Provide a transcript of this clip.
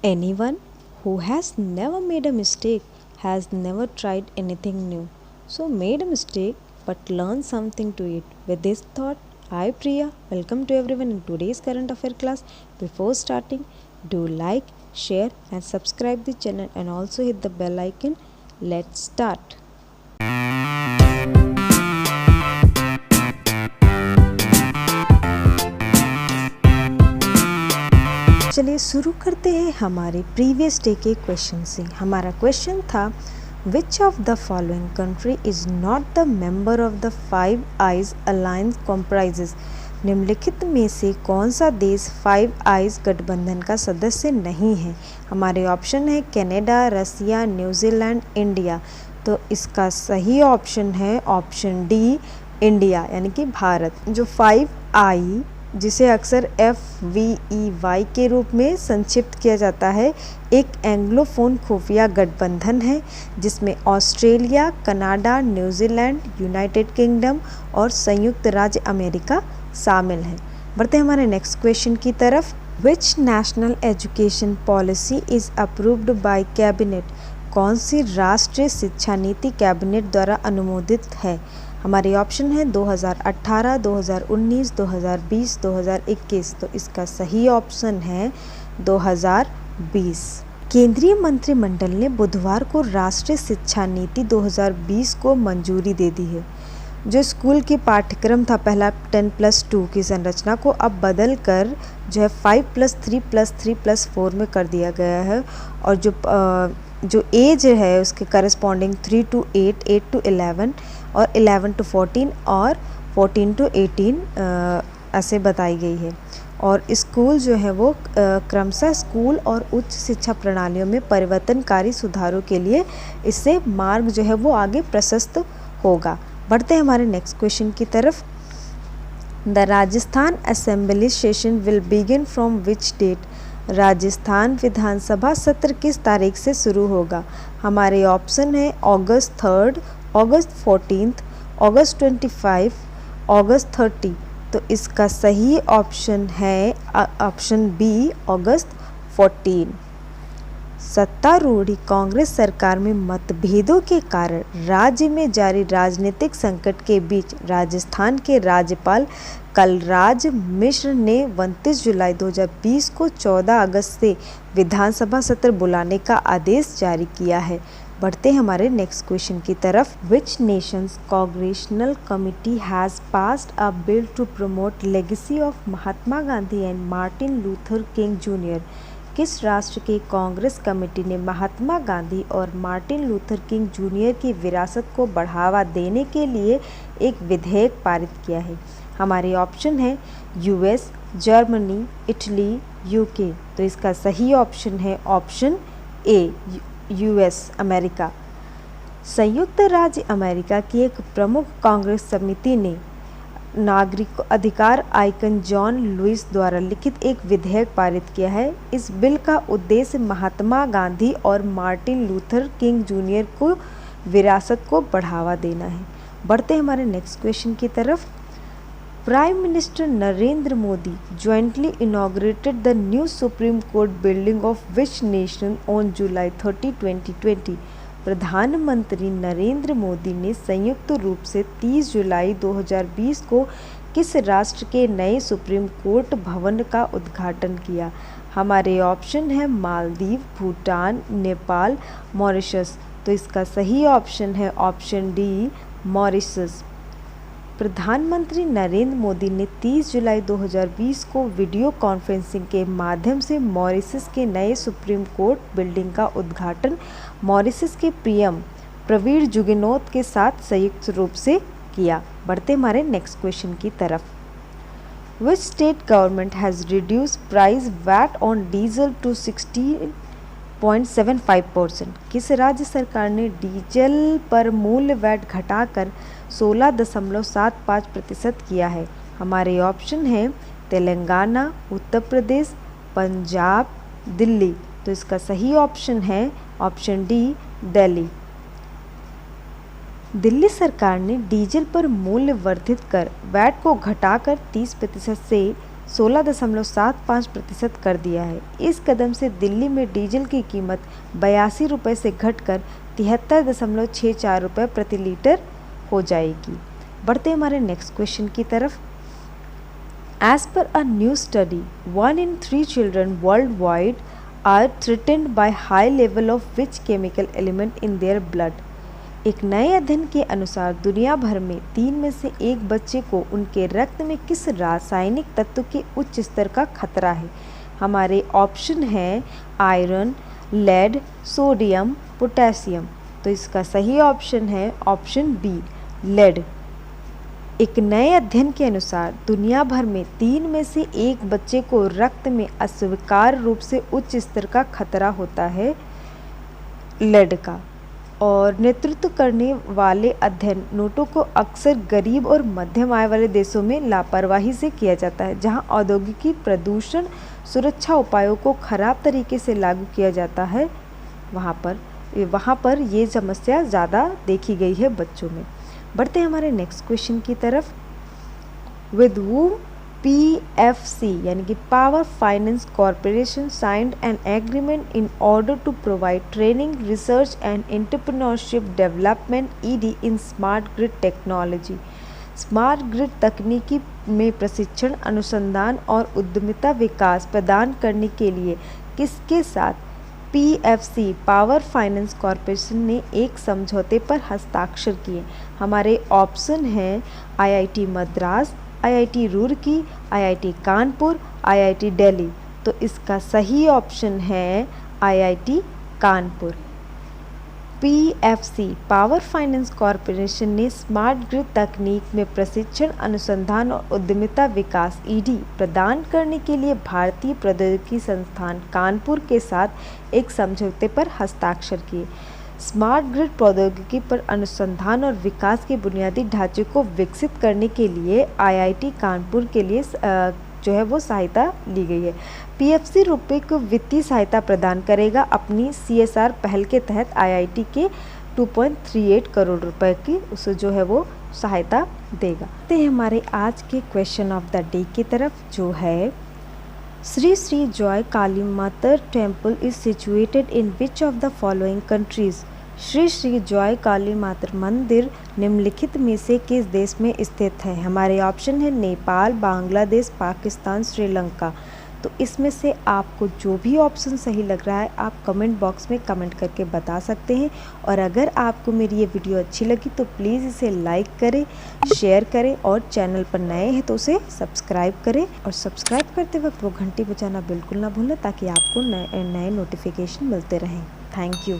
Anyone who has never made a mistake has never tried anything new. So, made a mistake but learn something to it. With this thought, I Priya, welcome to everyone in today's current affair class. Before starting, do like, share, and subscribe the channel and also hit the bell icon. Let's start. चलिए शुरू करते हैं हमारे previous day के question से। हमारा question था विच of the following country is not the member of the five eyes alliance comprises. निम्नलिखित में से कौन सा देश फाइव आइज गठबंधन का सदस्य नहीं है। हमारे ऑप्शन है कनाडा, रसिया, न्यूजीलैंड, इंडिया। तो इसका सही ऑप्शन है ऑप्शन डी, इंडिया यानी कि भारत। जो फाइव आई जिसे अक्सर FVEY के रूप में संक्षिप्त किया जाता है, एक एंग्लोफोन खुफिया गठबंधन है जिसमें Australia, Canada, New Zealand, United kingdom और संयुक्त राज्य अमेरिका शामिल हैं। बढ़ते हैं हमारे नेक्स्ट क्वेश्चन की तरफ। Which national education policy is approved by cabinet. कौन सी राष्ट्रीय शिक्षा नीति कैबिनेट द्वारा अनुमोदित है। हमारे ऑप्शन है 2018, 2019, 2020, 2021। तो इसका सही ऑप्शन है 2020। केंद्रीय मंत्रिमंडल ने बुधवार को राष्ट्रीय शिक्षा नीति 2020 को मंजूरी दे दी है। जो स्कूल की पाठ्यक्रम था पहला 10+2 की संरचना को अब बदल कर जो है 5+3+3+4 में कर दिया गया है। और जो एज है उसके करस्पॉन्डिंग 3 to 8, 8 to 11 और 11 to 14 और 14 to 18 ऐसे बताई गई है। और स्कूल जो है वो क्रमशः स्कूल और उच्च शिक्षा प्रणालियों में परिवर्तनकारी सुधारों के लिए इससे मार्ग जो है वो आगे प्रशस्त होगा। बढ़ते हैं हमारे नेक्स्ट क्वेश्चन की तरफ। The Rajasthan assembly session will begin from which date. Rajasthan विधानसभा सत्र किस तारीख से शुरू होगा। हमारे ऑप्शन है अगस्त 3, अगस्त 14, अगस्त 25, अगस्त 30। तो इसका सही ऑप्शन है ऑप्शन बी, अगस्त 14। सत्तारूढ़ कांग्रेस सरकार में मतभेदों के कारण राज्य में जारी राजनीतिक संकट के बीच राजस्थान के राज्यपाल कलराज मिश्र ने 29 जुलाई 2020 को 14 अगस्त से विधानसभा सत्र बुलाने का आदेश जारी किया है। बढ़ते हैं हमारे नेक्स्ट क्वेश्चन की तरफ। Which nations congressional committee has passed a bill to promote legacy of Mahatma Gandhi and Martin Luther King junior. किस राष्ट्र की कांग्रेस कमेटी ने महात्मा गांधी और मार्टिन लूथर किंग जूनियर की विरासत को बढ़ावा देने के लिए एक विधेयक पारित किया है। हमारे ऑप्शन है US, जर्मनी, इटली, UK। तो इसका सही ऑप्शन है ऑप्शन ए, US अमेरिका। संयुक्त राज्य अमेरिका की एक प्रमुख कांग्रेस समिति ने नागरिक अधिकार आइकन जॉन लुइस द्वारा लिखित एक विधेयक पारित किया है। इस बिल का उद्देश्य महात्मा गांधी और मार्टिन लूथर किंग जूनियर को विरासत को बढ़ावा देना है। बढ़ते हैं हमारे नेक्स्ट क्वेश्चन की तरफ। Prime minister Narendra Modi jointly inaugurated the new Supreme Court building of which nation on July 30, 2020। प्रधानमंत्री नरेंद्र मोदी ने संयुक्त रूप से 30 जुलाई 2020 को किस राष्ट्र के नए सुप्रीम कोर्ट भवन का उद्घाटन किया। हमारे ऑप्शन है मालदीव, भूटान, नेपाल, मॉरिशस। तो इसका सही ऑप्शन है ऑप्शन डी, मॉरिशस। प्रधानमंत्री नरेंद्र मोदी ने 30 जुलाई 2020 को वीडियो कॉन्फ्रेंसिंग के माध्यम से मॉरिशस के नए सुप्रीम कोर्ट बिल्डिंग का उद्घाटन मॉरिशस के पीएम प्रवीण जुगनौथ के साथ संयुक्त रूप से किया। बढ़ते हमारे नेक्स्ट क्वेश्चन की तरफ। Which state government has reduce price VAT on diesel to 16.75%। किस राज्य सरकार ने डीजल पर मूल्य वैट घटाकर 16.75% किया है। हमारे ऑप्शन हैं तेलंगाना, उत्तर प्रदेश, पंजाब, दिल्ली। तो इसका सही ऑप्शन है ऑप्शन डी, दिल्ली। दिल्ली सरकार ने डीजल पर मूल्य वर्धित कर वैट को घटाकर 30% से 16.75% कर दिया है। इस कदम से दिल्ली में डीजल की कीमत 82 रुपये से घटकर 73.64 रुपये प्रति लीटर हो जाएगी। बढ़ते हैं हमारे नेक्स्ट क्वेश्चन की तरफ। As per a new study, 1 in 3 children worldwide are threatened by high level of which chemical element in their blood? एक नए अध्ययन के अनुसार दुनिया भर में 3 में से 1 बच्चे को उनके रक्त में किस रासायनिक तत्व के उच्च स्तर का खतरा है? हमारे ऑप्शन हैं आयरन, लेड, सोडियम, पोटेशियम। तो इसका सही ऑप्शन है ऑप्शन बी, लेड। एक नए अध्ययन के अनुसार दुनिया भर में 3 में से 1 बच्चे को रक्त में अस्वीकार्य रूप से उच्च स्तर का खतरा होता है लेड का। और नेतृत्व करने वाले अध्ययन नोटों को अक्सर गरीब और मध्यम आय वाले देशों में लापरवाही से किया जाता है, जहां औद्योगिकी प्रदूषण सुरक्षा उपायों को खराब तरीके से लागू किया जाता है। वहाँ पर ये समस्या ज़्यादा देखी गई है बच्चों में। बढ़ते हैं हमारे नेक्स्ट क्वेश्चन की तरफ। विद वूम PFC यानी कि power finance corporation signed an agreement in order to provide training, research and entrepreneurship development ED in smart grid technology. Smart grid तकनीकी में प्रशिक्षण, अनुसंधान और उद्यमिता विकास प्रदान करने के लिए किसके साथ PFC पावर फाइनेंस कॉरपोरेशन ने एक समझौते पर हस्ताक्षर किए? हमारे ऑप्शन हैं IIT Madras, IIT Roorkee, IIT Kanpur, IIT Delhi. तो इसका सही ऑप्शन है IIT Kanpur. PFC power finance corporation ने स्मार्ट ग्रिड तकनीक में प्रशिक्षण, अनुसंधान और उद्यमिता विकास ED प्रदान करने के लिए भारतीय प्रौद्योगिकी संस्थान कानपुर के साथ एक समझौते पर हस्ताक्षर किए। स्मार्ट ग्रिड प्रौद्योगिकी पर अनुसंधान और विकास के बुनियादी ढांचे को विकसित करने के लिए IIT कानपुर के लिए जो है वो सहायता ली गई है। PFC रुपये को वित्तीय सहायता प्रदान करेगा अपनी CSR पहल के तहत IIT के 2.38 करोड़ रुपए की उसे जो है वो सहायता देगा। तो हमारे आज के क्वेश्चन ऑफ द डे की तरफ जो है, Shri Shri Joy Kali Mata temple is situated in which of the following countries? Shri Shri Joy Kali Mata मंदिर निम्नलिखित में से किस देश में स्थित है? हमारे ऑप्शन है नेपाल, बांग्लादेश, पाकिस्तान, श्रीलंका। तो इसमें से आपको जो भी ऑप्शन सही लग रहा है आप कमेंट बॉक्स में कमेंट करके बता सकते हैं। और अगर आपको मेरी ये वीडियो अच्छी लगी तो प्लीज़ इसे लाइक करें, शेयर करें और चैनल पर नए हैं तो उसे सब्सक्राइब करें। और सब्सक्राइब करते वक्त वो घंटी बजाना बिल्कुल ना भूलें ताकि आपको नए नोटिफिकेशन मिलते रहें। Thank you.